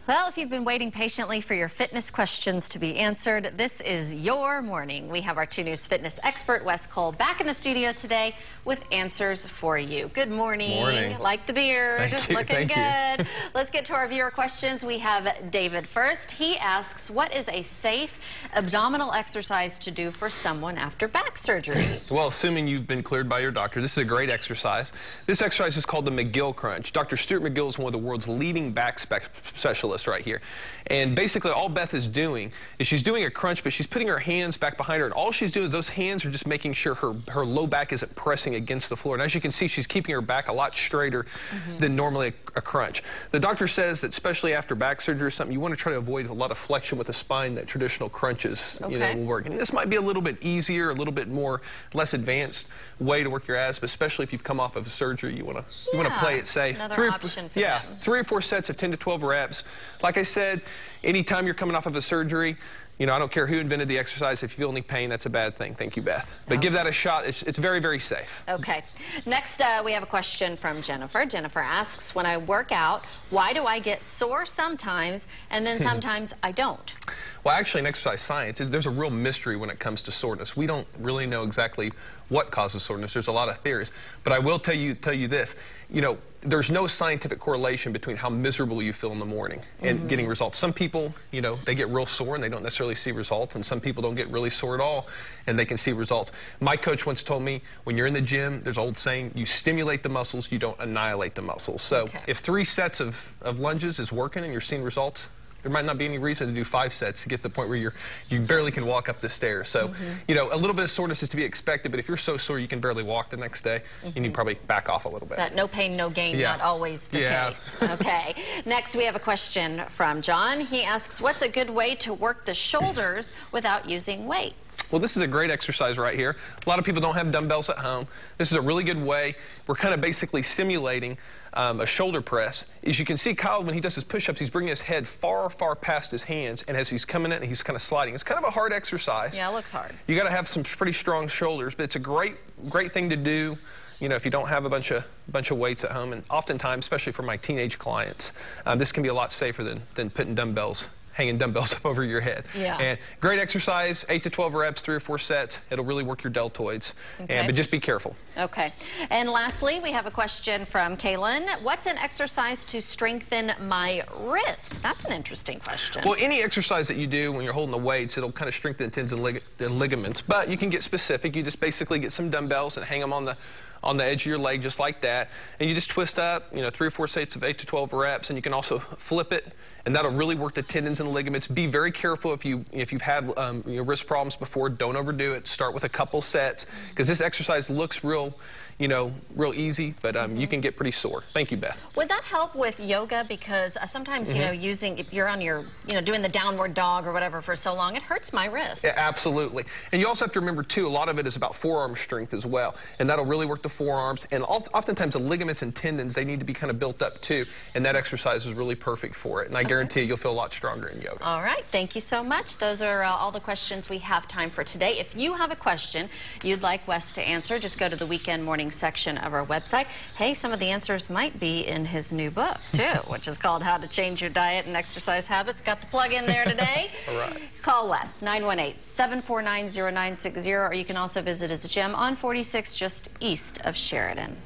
Well, if you've been waiting patiently for your fitness questions to be answered, this is your morning. We have our 2 News fitness expert, Wes Cole, back in the studio today with answers for you. Good morning. Morning. Like the beard. Thank you. Looking Thank good. Let's get to our viewer questions. We have David first. He asks, what is a safe abdominal exercise to do for someone after back surgery? Well, assuming you've been cleared by your doctor, this is a great exercise. This exercise is called the McGill crunch. Dr. Stuart McGill is one of the world's leading back specialists right here. And basically all Beth is doing is she's doing a crunch, but she's putting her hands back behind her, and all she's doing, those hands are just making sure her low back isn't pressing against the floor. And as you can see, she's keeping her back a lot straighter than normally a crunch. The doctor says that especially after back surgery or something, you want to try to avoid a lot of flexion with the spine that traditional crunches will work. And this might be a little bit easier, a little bit more less advanced way to work your abs, but especially if you've come off of a surgery, you want to play it safe. Another option for them. 3 or 4 sets of 10 to 12 reps. Like I said, anytime you're coming off of a surgery, I don't care who invented the exercise. If you feel any pain, that's a bad thing. Thank you, Beth. But give that a shot. It's very, very safe. Okay. Next, we have a question from Jennifer. Jennifer asks, when I work out, why do I get sore sometimes and then sometimes I don't? Well, actually, in exercise science, there's a real mystery when it comes to soreness. We don't really know exactly what causes soreness. There's a lot of theories. But I will tell you this. There's no scientific correlation between how miserable you feel in the morning and getting results. Some people, they get real sore and they don't necessarily see results, and some people don't get really sore at all and they can see results. My coach once told me, when you're in the gym, there's an old saying, you stimulate the muscles, you don't annihilate the muscles. So if 3 sets of lunges is working and you're seeing results, there might not be any reason to do 5 sets to get to the point where you barely can walk up the stairs. So, a little bit of soreness is to be expected, but if you're so sore you can barely walk the next day, you need to probably back off a little bit. That no pain, no gain, not always the case. Okay. Next, we have a question from John. He asks, what's a good way to work the shoulders without using weights? Well, this is a great exercise right here. A lot of people don't have dumbbells at home. This is a really good way. We're kind of basically simulating a shoulder press. As you can see, Kyle, when he does his push-ups, he's bringing his head far, far past his hands, and as he's coming in, he's kind of sliding. It's kind of a hard exercise. Yeah, it looks hard. You got to have some pretty strong shoulders, but it's a great thing to do. If you don't have a bunch of weights at home, and oftentimes, especially for my teenage clients, this can be a lot safer than putting hanging dumbbells up over your head. Yeah. And great exercise, 8 to 12 reps, 3 or 4 sets. It'll really work your deltoids. But just be careful. Okay. And lastly, we have a question from Kaylin. What's an exercise to strengthen my wrist? That's an interesting question. Well, any exercise that you do when you're holding the weights, it'll kind of strengthen tendons and ligaments. But you can get specific. You just basically get some dumbbells and hang them on the edge of your leg just like that, and you just twist up 3 or 4 sets of 8 to 12 reps, and you can also flip it, and that'll really work the tendons and ligaments. Be very careful if you've had wrist problems before. Don't overdo it. Start with a couple sets, because this exercise looks real easy, but you can get pretty sore. Thank you, Beth. Would that help with yoga? Because sometimes, if you're on your, doing the downward dog or whatever for so long, it hurts my wrists. Yeah, absolutely. And you also have to remember, too, a lot of it is about forearm strength as well, and that'll really work the forearms. And oftentimes the ligaments and tendons, they need to be kind of built up, too, and that exercise is really perfect for it. And I guarantee you'll feel a lot stronger in yoga. All right. Thank you so much. Those are all the questions we have time for today. If you have a question you'd like Wes to answer, just go to the Weekend Morning section of our website. Hey, some of the answers might be in his new book, too, which is called How to Change Your Diet and Exercise Habits. Got the plug in there today. All right. Call Wes, 918-749-0960, or you can also visit his gym on 46 just east of Sheridan.